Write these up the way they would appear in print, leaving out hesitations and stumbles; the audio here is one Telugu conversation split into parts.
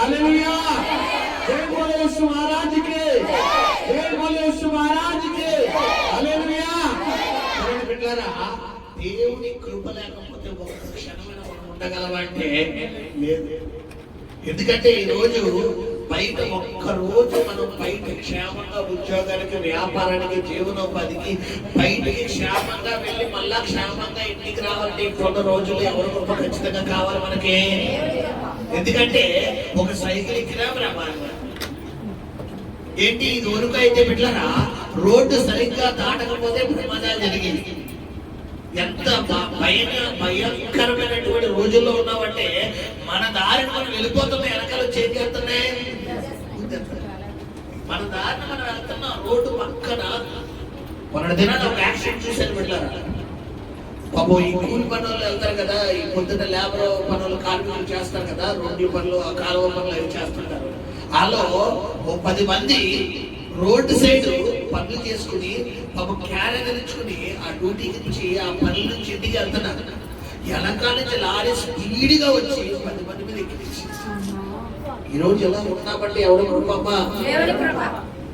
हालेलुया, जय बोले यीशु महाराज के, जय बोले यीशु महाराज के, हालेलुया। బిడ్డలారా, దేవుని కృప లేకపోతే ఒక క్షణమైన మనం ఉండగలమంటే లేదు. ఎందుకంటే ఈ రోజు బయట ఒక్క రోజు మనం బయట క్షేమంగా ఉద్యోగానికి, వ్యాపారానికి, జీవనోపాధికి బయటికి క్షేమంగా వెళ్ళి మళ్ళా క్షేమంగా ఇంటికి రావాలంటే కొన్ని రోజులు ఎవరు గొప్ప ఖచ్చితంగా కావాలి మనకి. ఎందుకంటే ఒక సైకిల్ ఎక్కినా ఏంటి ఇది వరకు అయితే బిడ్డలారా రోడ్డు సరిగ్గా దాటకపోతే ప్రమాదాలు జరిగింది. ఎంత భయంకరమైనటువంటి రోజుల్లో ఉన్నామంటే మన దారిని మనం వెళ్ళిపోతున్నాయి, వెనకాల చేస్తున్నాయి. మన దారిని మనం వెళ్తున్నాం, రోడ్డు పక్కన మొన్న దినాన్ని ఒక యాక్సిడెంట్ చూశాను బిడ్డలారా. పాపం ఈ కూలి పనులు వెళ్తారు కదా, ఈ పొద్దున్న లేబర్ పనులు కార్మికులు చేస్తారు కదా, రోడ్ల పనులు, కాలువ పనులు అవి చేస్తుంటారు. వాళ్ళు 10 మంది రోడ్డు సైడ్ పనులు చేసుకుని పాపం క్యారెట్ తెచ్చుకుని ఆ డ్యూటీకి నుంచి ఆ పనుల నుంచి ఇంటికి వెళ్తున్నారు. వెనకాల నుంచి లారీ స్పీడ్గా వచ్చి 10 మంది మీద ఎక్కించి ఈరోజు ఎలా ఉన్నామంటే ఎవరి కృపమ్మా?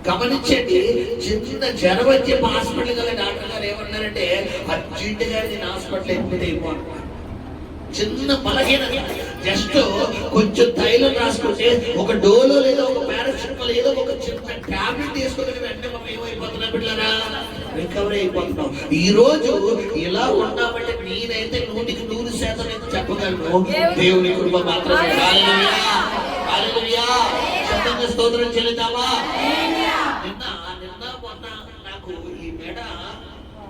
గమనించండి, చిన్న జ్వరం వచ్చి హాస్పిటల్ గల డాక్టర్ గారు ఏమన్నారంటే అర్జెంట్ గా నేను హాస్పిటల్ ఎప్పుడు చిన్న బలహీనత, జస్ట్ కొంచెం తైలం రాసుకుంటే ఒక డోలో లేదా ఒక పారాసిటమాల్ ఏదో ఒక చిన్న టాబ్లెట్ తీసుకుని వెంటనే మనం ఏమైపోతున్నాం బిడ్డలారా? రికవరీ అయిపోతున్నాం. ఈ రోజు ఇలా ఉన్నామంటే నేనైతే 100% అయితే చెప్పగలను, దేవుని కృప మాత్రమే. హల్లెలూయా, హల్లెలూయా. శబ్దంగా స్తోత్రం చెల్లిద్దామా? నిన్న మొన్న నాకు ఈ మెడ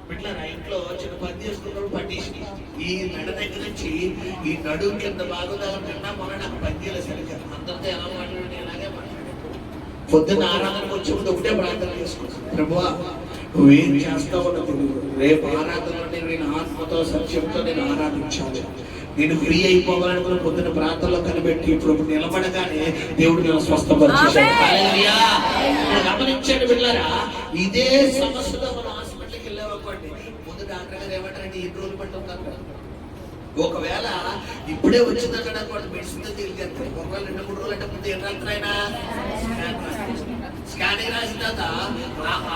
బిడ్డలారా ఇంట్లో చిన్న పని చేసుకున్నప్పుడు పట్టేసి ఈ మెడ దగ్గర నుంచి ఈ నడుము కింద బాగుందాం నిన్న మొన్న నాకు పని చేయలేదు సరిగ్గా. అందరితో ఎలా మాట్లాడి ఎలాగే మాట్లాడాను. పొద్దున్న ఆరాధనకు వచ్చే ముందు ఒకటే ప్రార్థన చేసుకుంటాను, ప్రభువా నువ్వేం చేస్తావో నాకు తెలియదు, రేపు ఆరాధనలో నేను ఆత్మతో సత్యంతో నేను ఆరాధించాలి, నేను ఫ్రీ అయిపోవాలనుకున్న పొద్దున్న ప్రాంతంలో కనిపెట్టి ఇప్పుడు నిలబడగానే దేవుడు నేను స్వస్థపరిచేశాడు. హల్లెలూయా. గమనించండి బిడ్డలారా, ఇదే సమస్యలో మనం హాస్పిటల్కి వెళ్ళామనుకోండి, ముందు డాక్టర్ గారు ఏమంటారంటే 7 రోజులు పట్టుంటారు. ఒకవేళ ఇప్పుడే వచ్చిందంటే అనుకోండి మెడిసిన్ తెలియజేస్తారు. ఒకవేళ 2-3 రోజులు అంటే ముందు ఏం రాత్రైనా స్కానింగ్ రాసిన తర్వాత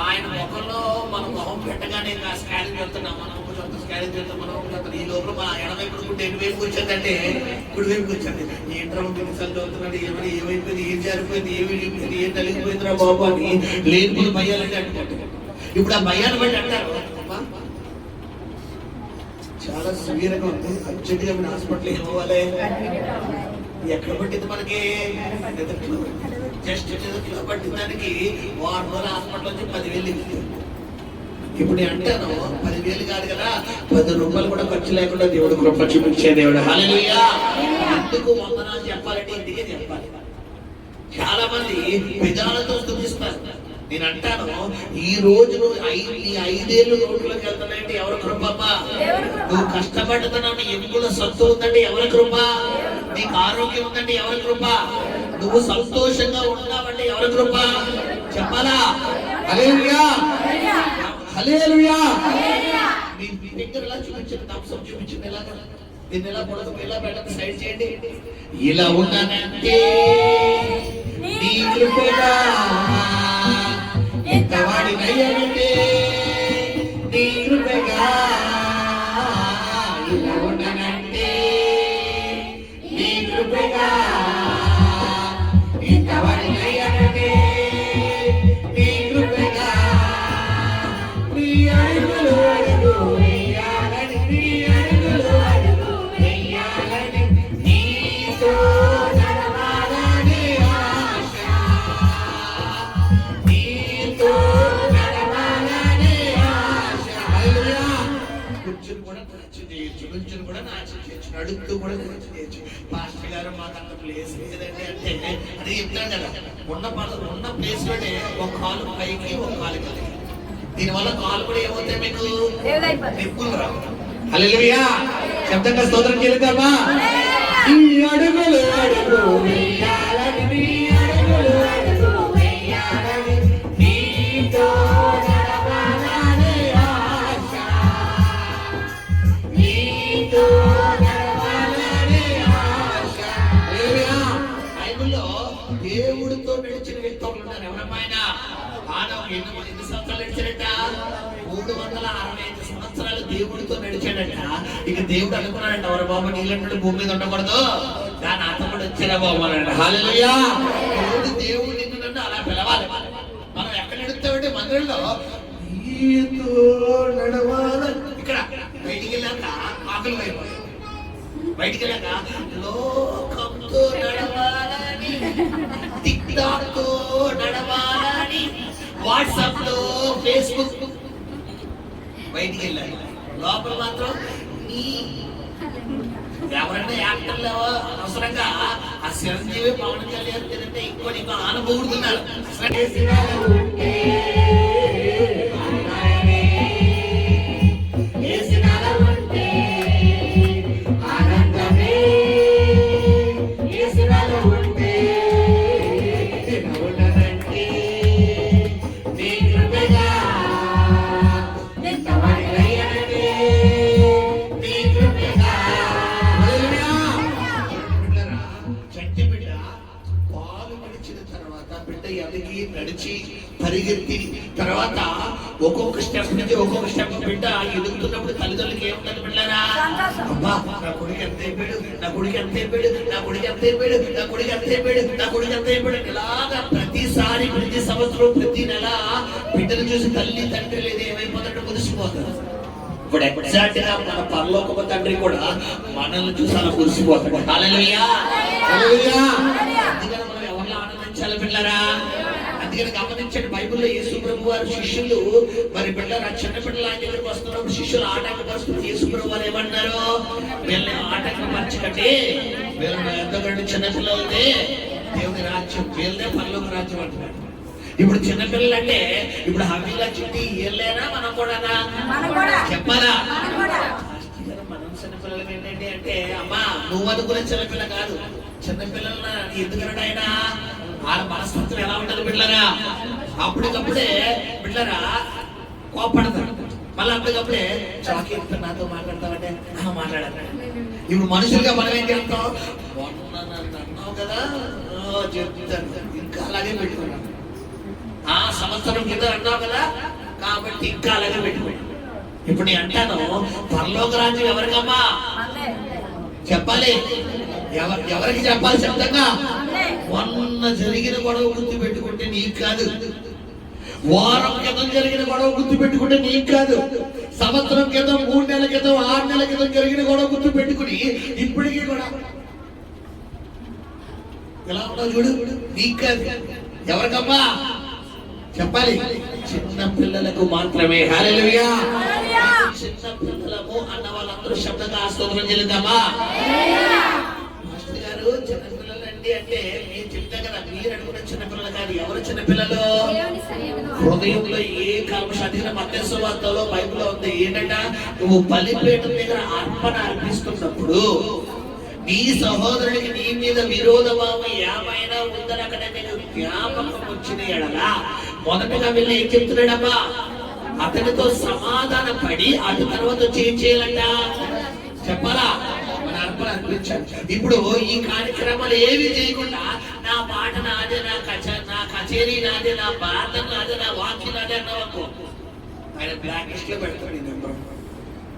ఆయన ముఖంలో మన మొహం పెట్టగానే ఇంకా స్కానింగ్ చేస్తున్నాం, మనం కొంచెం స్కానింగ్ చేస్తాం, మనం చేస్తాం. ఈ లోపల మా ఎడవైపు గుంటే ఎటువైపు వచ్చిందంటే కుడివైపుకి వచ్చింది. ఏంట్రా రిజల్ట్ అవుతున్నాడు, ఏమైపోయింది, ఏం జారిపోయింది, ఏమి ఏం తలిగిపోయిందిరా బాబు అని లేని భయాలంటే అంటుకుంటారు. ఇప్పుడు ఆ భయాన్ని బట్టి అంటారు చాలా సివియర్గా ఉంది, అర్జెంట్గా మీరు హాస్పిటల్ ఏమవ్వాలి. ఎక్కడ పట్టింది మనకి? జస్ట్ ఎదుట్లో పట్టిన దానికి 6 రోజులు హాస్పిటల్ వచ్చి 10,000. ఇప్పుడు నేను అంటాను 10,000 కాదు కదా, 10 రూపాయలు కూడా ఖర్చు లేకుండా దేవుడు కృప చూపించే దేవుడు. హల్లెలూయా. ఎందుకు వందనాలు చెప్పాలంటే ఇందుకే చెప్పాలి. చాలా మంది విధాలతో స్తుతిస్తారు. నేను అంటాను ఈ రోజు ఈ 5 ఏళ్ళు రోడ్లోకి వెళ్తానంటే ఎవరి కృపమ్మా? నువ్వు కష్టపడుతున్నావు, నీ ఎముకల సత్తు ఉందంటే ఎవరి కృప? నీకు ఆరోగ్యం ఉందంటే ఎవరి కృప? నువ్వు సంతోషంగా ఉన్నావంటే ఎవరి కృప? చెప్పాలా? హల్లెలూయా, హల్లెలూయా. మీ ఫింగర్ ఎలా చూపించండి, థమ్స్ అప్ చూపించండి, ఎలాగా దీన్ని ఎలా పొడదు ఇలా పెట్టండి, సైడ్ చేయండి. ఇలా ఉన్నానంటే నీ కృపగా, ఎంతవాడి నయ్యంటే నీ కృపగా, ఇలా ఉన్నానంటే నీ కృపగా, ఎంతవాడి నయ్యంటే నీ కృపగా, నీ అడుగులు అడుగు వేయాలని, నీ అడుగులు అడుగు వేయాలని, నీతో నడవాలని ఆశ, నీతో నడవాలని ఆశ. హల్లెలూయా. కూర్చుని కూడా నాట్యం చేయొచ్చు, కూర్చుని కూడా నాట్యం చేయొచ్చు, నడుస్తూ కూడా నాట్యం చేయొచ్చు. పాస్టర్ గారు మాకు అంత ప్లేస్ లేదండి అంటే అది చెప్తాను కదా, ఉన్న ప్లేస్ లోనే ఒక కాలు పైకి ఒక కాలు కిందకి. దీనివల్ల కాలు కూడా ఏమవుతాయి మీకు? నిప్పులు రావు. హల్లెలూయా. శబ్దంగా స్తోత్రం చెల్లిద్దామా? ఈ అడుగులు అడుగు వేయాలని, నీ అడుగులు అడుగు వేయాలని, నీతో నడవాలని ఆశ, నీతో నడవాలని ఆశ. హల్లెలూయా. బైబిల్లో దేవుడితో నడిచిన వ్యక్తులు ఉన్నారు. ఎవరమ్మా ఆయన? ఆదాము ఎన్ని సంవత్సరాలు నడిచాడట? 365 సంవత్సరాలు దేవుడితో నడిచాడట. ఇక దేవుడు అనుకున్నాడంట, ఎవరు బాబు నీళ్ళంటే భూమి మీద ఉండకూడదు, దాని అర్థం కూడా వచ్చారా బాబు అన్నాడు. హల్లెలూయా. దేవుడు నిన్ను నన్ను అలా పిలవాలి. మనం ఎక్కడ నడుస్తామంటే మందిరంలో నీతో నడవాలని, ఇక్కడ బయటికి వెళ్ళాక ఆకలి వైపు, బయటికి వెళ్ళాక లోకంతో నడవాలని, టిక్టాక్తో నడవాలని, వాట్సాప్ లో ఫేస్బుక్, బయటికి వెళ్ళాలి. లోపల మాత్రం నీ ఎవరైనా యాక్టర్లు అవసరంగా ఆ చిరంజీవి పవన్ కళ్యాణ్ తింటే ఇంకో నీకు ఆనబోడుతున్నారు. వచ్చిన తర్వాత బిడ్డ ఎదిగి నడిచి పరిగెత్తి తర్వాత ఒక్కొక్క స్టెప్ నుంచి ఒక్కొక్క స్టెప్ బిడ్డ ఎదుగుతున్నప్పుడు తల్లిదండ్రులకి ఏముంటుంది బిడ్డారా? అబ్బా నా కొడుకు ఎంత అయిపోయాడు, నా కొడుకు ఎంత అయిపోయాడు, నా కొడుకు ఎంత అయిపోయాడు, నా కొడుకు ఎంత అయిపోయాడు, నా కొడుకు ఎంత అయిపోయాడు, ఇలాగా ప్రతిసారి ప్రతి సంవత్సరం ప్రతి నెల బిడ్డను చూసి తల్లి తండ్రి లేదు ఏమైపోతాడో మురిసిపోతారు. ఇప్పుడు ఎగ్జాక్ట్ గా మన పరలోకపు తండ్రి కూడా మనల్ని చూసి అలా మురిసిపోతాడు. హల్లెలూయా, హల్లెలూయా. అందుకని మనం ఎవరిలో ఆనందించాలి బిడ్డలారా? అందుకని గమనించండి, బైబిల్లో యేసు ప్రభు వారి శిష్యులు మరి బిడ్డలారా చిన్న బిడ్డలు ఆయన దగ్గరికి వస్తున్నప్పుడు శిష్యులు ఆటంకపరుస్తున్న యేసు ప్రభు వారు ఏమన్నారు? వీళ్ళని ఆటంకపరచకండి, వీళ్ళని ఎంతకంటే చిన్నపిల్లలనే దేవుని రాజ్యం, వీళ్ళనే పరలోక రాజ్యం అంటున్నాడు. ఇప్పుడు చిన్నపిల్లలు అంటే ఇప్పుడు హమీలా చుట్టి వీళ్ళేనా మనం కూడా చెప్పాలా? మనం చిన్నపిల్లలు ఏంటంటే అంటే అమ్మా నువ్వు అనుకునే చిన్నపిల్ల కాదు, చిన్నపిల్లల ఎందుకన్నాడు ఆయన? వాళ్ళ మనస్తత్వం ఎలా ఉంటుంది బిడ్డలారా? అప్పటికప్పుడే బిడ్డలారా కోపడతాడు, మళ్ళీ అప్పటికప్పుడే చాకి నాతో మాట్లాడతావంటే మాట్లాడాలి. ఇప్పుడు మనుషులుగా మనం ఏం చేస్తాం? మొన్న నన్ను అన్నావు కదా చెప్తాను, ఇంకా అలాగే పెట్టుకున్నాను. ఆ సంవత్సరం కింద అన్నావు కదా కాబట్టి ఇంకా అలాగే పెట్టుకున్నాను. ఇప్పుడు నేను అంటాను, పరలోక రాజ్యం ఎవరికమ్మా చెప్పాలి? ఎవరికి చెప్పాలి శబ్దంగా? మొన్న జరిగిన గొడవ గుర్తు పెట్టుకుంటే నీకు కాదు, వారం క్రితం జరిగిన గొడవ గుర్తు పెట్టుకుంటే నీకు కాదు, సంవత్సరం క్రితం 3 నెలల క్రితం 6 నెలల క్రితం జరిగిన గొడవ గుర్తు పెట్టుకుని ఇప్పటికీ కూడా ఎలా ఉన్నావు చూడు, నీకు కాదు. ఎవరికమ్మా చెప్పాలి? చిన్న పిల్లలకు మాత్రమే. హల్లెలూయా. చిన్న పిల్లలము అన్న వాళ్ళందరూ శబ్దంగా స్తోత్రం చెల్లిద్దామా? మాస్టర్ గారు చిన్నపిల్లలు అండి అంటే మీరు చెప్తే కదా, మీరు అనుకున్న చిన్నపిల్లలు కాదు. ఎవరు చిన్నపిల్లలు? హృదయంలో ఏ కల్మషాధిక మత్తయి సువార్తలో బైబిల్లో ఉంది ఏంటంట, నువ్వు బలిపీఠం దగ్గర అర్పణ అర్పిస్తున్నప్పుడు నీ సహోదరుడికి నీ మీద విరోధ భావం ఏమైనా ఉందని అక్కడ నీకు జ్ఞాపకం వచ్చిన ఎడలా మొదటగా వెళ్ళి ఏం చెప్తున్నాడమ్మా? అతనితో సమాధాన పడి అటు తర్వాత ఏం చేయాలంట చెప్పాలా? మన అర్పణ అర్పించాలి. ఇప్పుడు ఈ కార్యక్రమాలు ఏవి చేయకుండా నా పాట నాదే, నా కచేరీ నాదే, నా ప్రార్థన నాదే, నా వాక్యం నాదే అన్నావు, ఆయన బ్లాక్ లిస్ట్ లో పెడతాడు. ఈ నెంబర్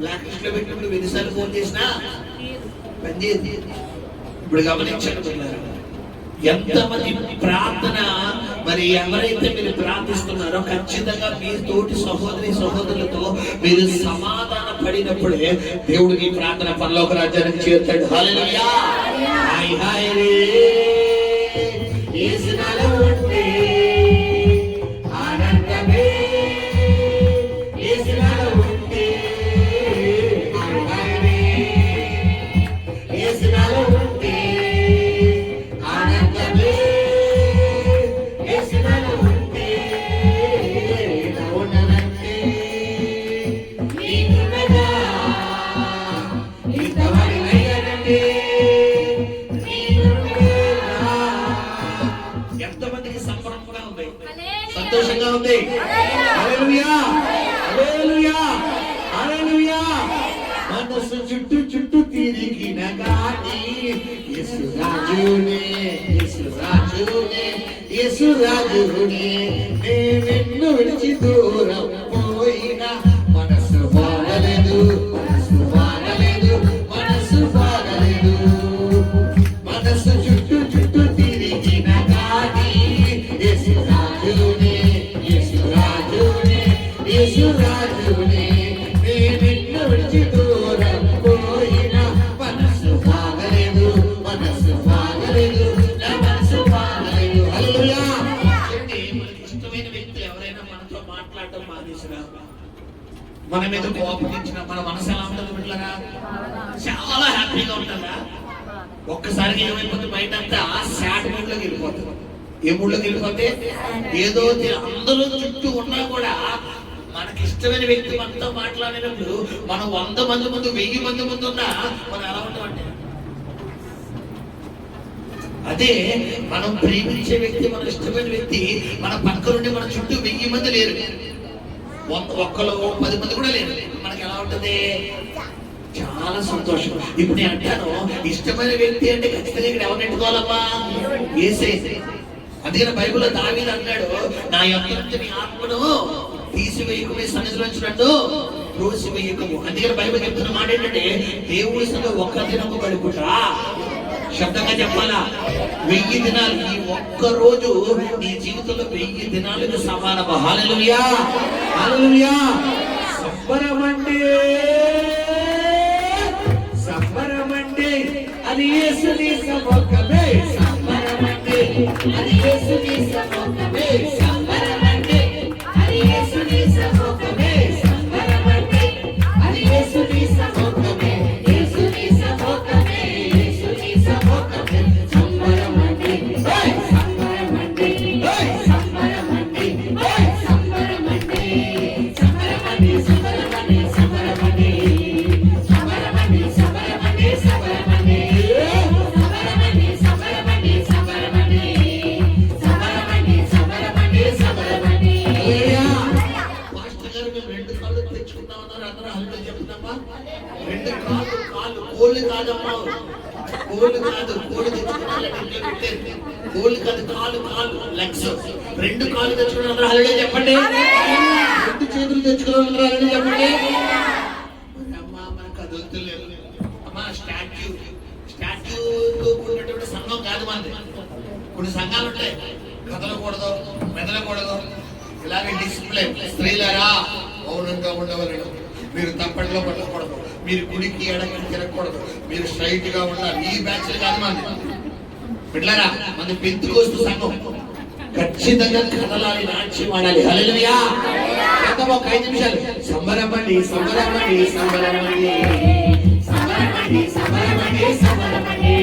బ్లాక్ లిస్ట్ లో పెట్టినప్పుడు ఎన్నిసార్లు ఫోన్ చేసినా పనిచేది. ఇప్పుడు గమనించండి, ఎంతమంది ప్రార్థన మరి ఎవరైతే మీరు ప్రార్థిస్తున్నారో ఖచ్చితంగా మీ తోటి సహోదరులతో మీరు సమాధాన పడినప్పుడే దేవుడు మీ ప్రార్థన పరలోక రాజ్యానికి చేర్చాడు. హల్లెలూయా. హాయ్ హాయ్ రే యేసునాలో ఉంటే ఆనందమే, యేసునాలో ఉంటే హాయ్ హాయ్ రే యేసునాలో ఉంటే ఆనందమే, యేసునాలో ఉంటే ఉండనంటే నీకున్నదా ఇంతవరకయ్యానంటే ఎంతమందికి సంబరంగా ఉంది, సంతోషంగా ఉంది? హల్లెలూయా, హల్లెలూయా, హల్లెలూయా. మనసు చుట్టూ చుట్టూ తిరిగిన గాని యేసురాజునే, యేసురాజునే, యేసురాజునే, నేనెన్ను విడిచి దూరం పోయినా మనసు బాగలేదు, మనసు బాగలేదు, మనసు బాగలేదు. మనసు చుట్టూ చుట్టూ తిరిగిన గాని యేసురాజునే, యేసురాజునే, యేసురాజునే, నేనెన్ను విడిచి దూరం పోయినా మనసు బాగలేదు, మనసు బాగలేదు, నా మనసు బాగలేదు. హల్లెలూయా. మనకి ఇష్టమైన వ్యక్తి ఎవరైనా మనతో మాట్లాడటం మానేసినా, మన మీద కోపగించిన మన మనసు ఎలా ఉంటుంది బిడ్డలారా? చాలా హ్యాపీగా ఉంటుందా? ఒక్కసారిగా ఏమైపోతుంది, బయట అంతా శాట్ మూడ్లోకి వెళ్ళిపోతుంది. ఏ మూడ్లోకి వెళ్ళిపోతే ఏదో అందరూ చుట్టూ ఉన్నా కూడా మనకి ఇష్టమైన వ్యక్తి మనతో మాట్లాడినప్పుడు మనం 100 మంది ముందు 1000 మంది ముందు ఉన్నా మనం ఎలా ఉంటామంటే, అదే మనం ప్రేమించే వ్యక్తి, మన ఇష్టమైన వ్యక్తి మన పక్క నుండి మన చుట్టూ 1000 మంది లేరు, ఒక్కరు 10 మంది కూడా లేరు, మనకి ఎలా ఉంటుంది? చాలా సంతోషం. ఇప్పుడు నేను అంటాను, ఇష్టమైన వ్యక్తి అంటే ఖచ్చితంగా ఇక్కడ ఎవరిని ఎట్టుకోవాలమ్మా? యేసే. అందుకని బైబిల్లో దావీదు అన్నాడు, నా యొక్క నుంచి నీ ఆత్మను తీసివేయకు, నీ సన్నిధిలో నన్ను త్రోసివేయకము. అందుకని బైబిల్ చెప్తున్న మాట ఏంటంటే, దేవుడి సంగ ఒక్క దినము గడుపుటా. శబ్దంగా చెప్పాలా? 1000 దినాలు. ఈ ఒక్క రోజు నీ జీవితంలో 1000 దినాలకు సమానము. హల్లెలూయా, హల్లెలూయా. సంబరమంటే సంబరమంటే అది యేసుని సముఖమే. సంబరమంటే అది యేసుని సముఖమే. సంబరమంటే అది యేసుని సముఖమే. సంబరమంటే అది యేసుని సముఖమే. యేసుని సముఖమే, యేసుని సముఖమే. సంబరమంటే సంబరమంటే సంబరమంటే సంబరమంటే సంబరమంటే సంబరమంటే సంబరమంటే కోళ్ళు కాదమ్మా, కోళ్ళు కాదు. కోళ్ళు తెచ్చుకున్నాను, కోళ్ళు కాదు, కాలు కాలు లెగ్స్. 2 కాళ్ళు తెచ్చుకున్నారు, హల్లెలూయా చెప్పండి. 2 చేతులు తెచ్చుకున్నారు, హల్లెలూయా చెప్పండి. అమ్మా మనకు కదులుతలేదు అమ్మా. స్టాచ్యూతో కూడినటువంటి సంఘం కాదు మనది. కొన్ని సంఘాలు ఉంటాయి, కదలకూడదు, మెదలకూడదు, ఇలాగే డిసిప్లిన్. స్త్రీలరా మౌనంగా ఉండవలను, మీరు తప్పట్లో పట్టకూడదు, మీరు గుడికి ఎడకి తిరగకూడదు, మీరు స్ట్రైట్ గా ఉండాలి. ఈ బ్యాచ్లు కాదు మంది బిడ్డలారా. మన పెంతుకోస్తు సంఘం ఖచ్చితంగా కదలాలి, నాట్యం ఆడాలి. హల్లెలూయా. ఒక 5 నిమిషాలు సంబరపడి సంబరపడి సంబరపడి సంబరపడి సంబరపడి సంబరపడి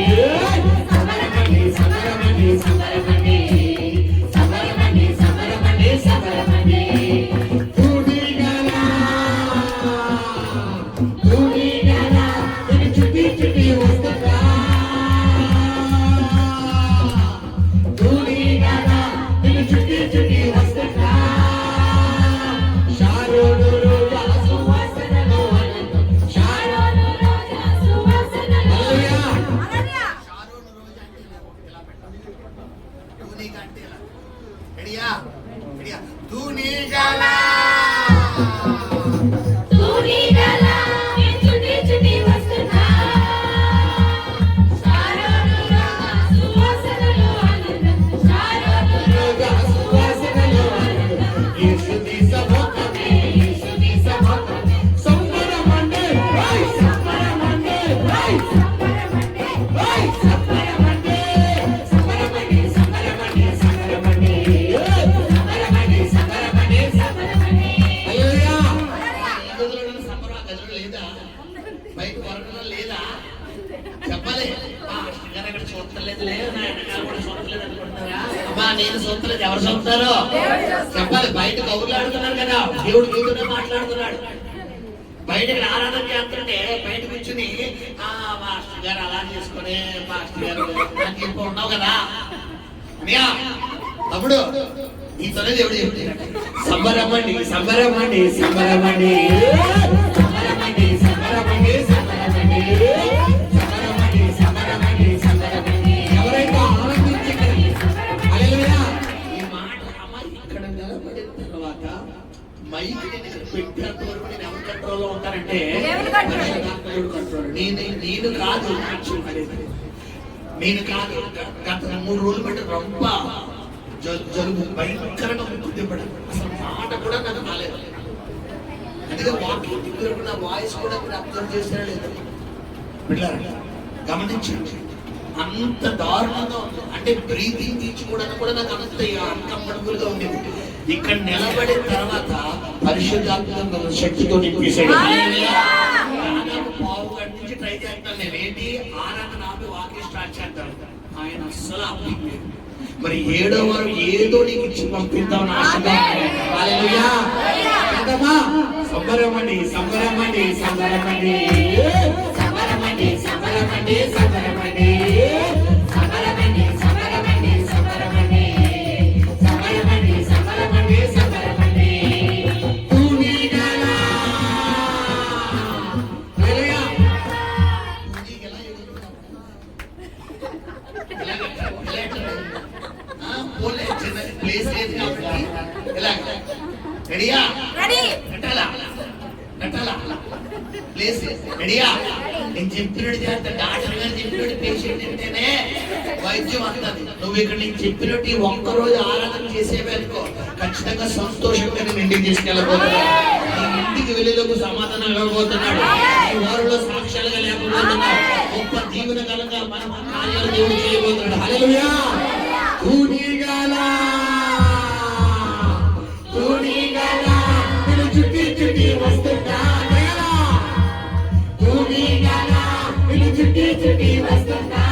సంబరపడి సంబరపడి సంబరపడి సంబరపడి సంబరపడి సంబరపడి నేను సొంతలేదు, ఎవరు సొంతారో చెప్పాలి. బయట కౌరులు ఆడుతున్నారు కదా, దేవుడు మీతోనే మాట్లాడుతున్నాడు. బయటకి ఆరాధన చేస్తుంటే బయట కూర్చుని మాస్టర్ గారు అలా చేసుకుని మాస్టర్ గారు అని చెప్పి ఉన్నావు కదా. తమ్ముడు నీతోనే దేవుడు చెప్తున్నాడు, సంబరమండి సంబరమండి సంబరమండి సంబరమండి సంబరమండి సంబరమండి సంబరమండి సంబరమండి సంబరమండి. ఎవరైతే ఆనందించగలరు. హల్లెలూయా. ఈ మాట అమ్మ ఇక్కడ నిలబడిన తర్వాత మైక్ పెట్టేంత వరకు నేను ఎవరి కంట్రోల్లో ఉంటానంటే కంట్రోల్. నేను కాదు నాట్యం అనేది, నేను కాదు. గత 3 రోజులు బట్టి రొంప జలుబు భయంకరంగా ముక్కుతిప్పడం, అసలు మాట కూడా నాకు రాలేదు. అందుకే వాకింగ్ నా వాయిస్ కూడా మీరు అబ్జర్వ్ చేసినా లేదు బిడ్డలారా, గమనించండి. అంత దారుణంగా ఉంది. అంటే బ్రీతింగ్ తీర్చుకోవడానికి కూడా నాకు అంత అన్కంఫర్టబుల్ గా ఉండేది. ఇక్కడ నిలబడిన తర్వాత పరిశుద్ధాత్మ శక్తితో నింపేశాడు. పావు గంట నుంచి ట్రై చేస్తాను నేను. ఏంటి ఆరాధన ఆపి వాకింగ్ స్టార్ట్ చేస్తాను. ఆయన అస్సలు ఆపి మరి 7వ వారం ఏదో నీకు ఇచ్చి పంపిద్దామని ఆశగా. హల్లెలూయా. సంబరమండి సంబరమండి సంబరమండి సంబరమండి సంబరమండి సంబరమండి సంబరమండి సంబరమండి సంబరమండి సంబరమండి సంబరమండి సంబరమండి. పోలీసు ఎలా రెడీయా? కట్టాలా ప్లేస్ రెడీయా? నేను చెప్పినట్టు చేస్తా. డాక్టర్ గారు చెప్పినట్టు పేషెంట్ అంటేనే వైద్యం వస్తుంది. నువ్వు ఇక్కడ నేను చెప్పినట్టు ఒక్కరోజు ఆరాధన చేసేవనుకో ఖచ్చితంగా సంతోషంగా నేను ఇంటికి తీసుకెళ్ళబోతున్నాడు. నీ ఇంటికి వెళ్ళేలోపు సమాధానం ఇవ్వబోతున్నాడు. ఈ వారిలో సాక్ష్యాలుగా లేకపోతున్నాడు. గొప్ప దీవెనకరంగా మన కార్యాలు దేవుడు చేయబోతున్నాడు. హల్లెలూయా. చుట్టి వస్తున్నా చుట్టి వస్తున్నా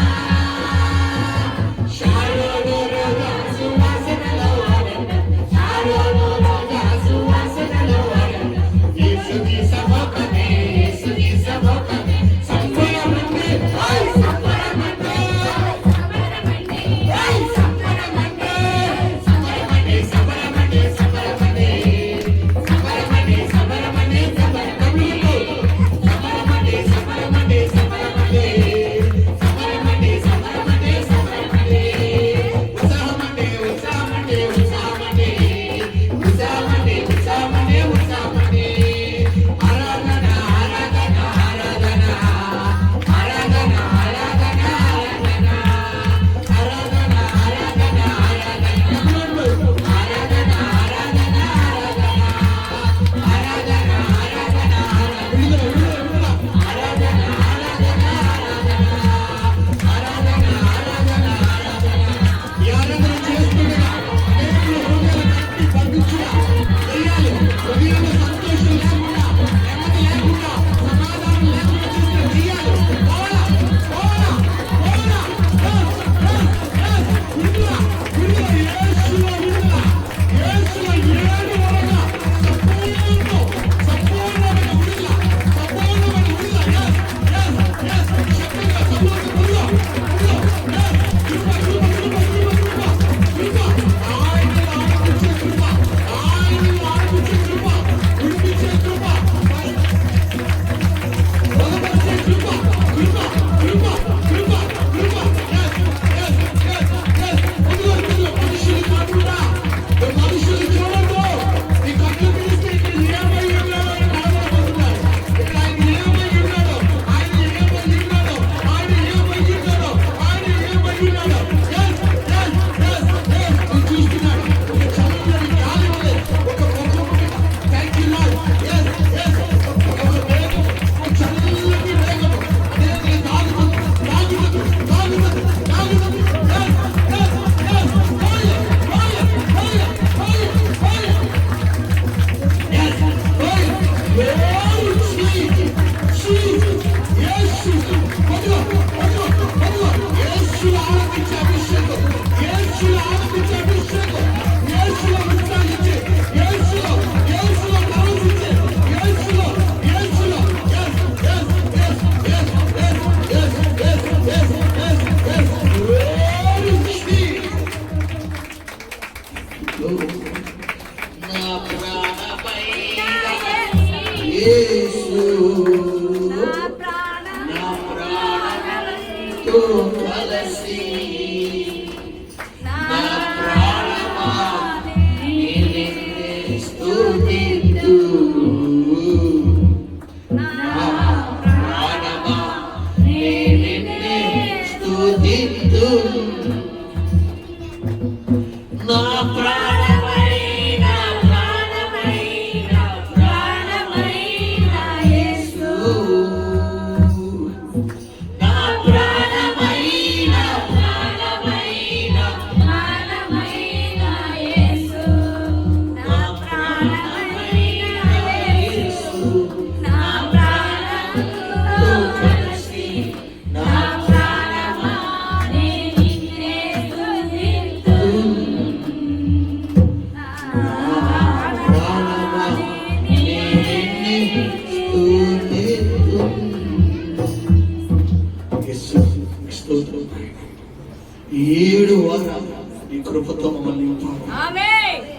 నీ కృపతో మమ్మల్ని నింపావు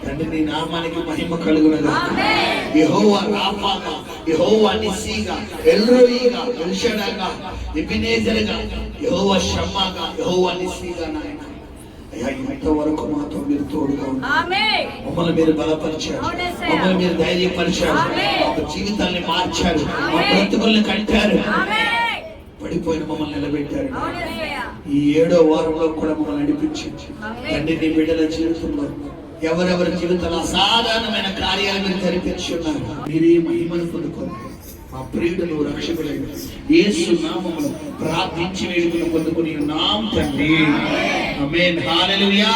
తండ్రి. నీ నామానికి మహిమ కలుగునగాక. యెహోవా రాఫాగా, యెహోవా నిస్సీగా, ఎల్రోయిగా, ఎల్షడాగా, ఎబెనేజర్గా, యెహోవా షమ్మాగా, యెహోవా నిస్సీగా నాయన. అయ్యా ఇంతవరకు మాతో మీరు తోడుగా ఉన్నారు. ఆమేన్. మమ్మల్ని మీరు బలపరిచారు, అవునేసయ్యా. మమ్మల్ని మీరు ధైర్యపరిచారు, ఆమేన్. మా జీవితాన్ని మార్చారు, మా ఆమేన్. బ్రతుకుల్ని కట్టారు, ఆమేన్. పడిపోయిన మమ్మల్ని నిలబెట్టారు. అవునేసయ్యా. ఈ 7వ వారంలో కూడా మమ్మల్ని నడిపించింది. ఆమేన్. తండ్రి నీ బిడ్డల జీవితంలో ఎవరెవరి జీవితంలో అసాధారణమైన కార్యాలు మీరు జరిపించి ఉన్నారు. మీరే మహిమను పొందుకోండి. మా ప్రియుడు రక్షకులైన యేసు నామములో ప్రార్థించి వేడుకను పొందుకుని ఉన్నాం తండ్రి. ఆమేన్. హల్లెలూయా.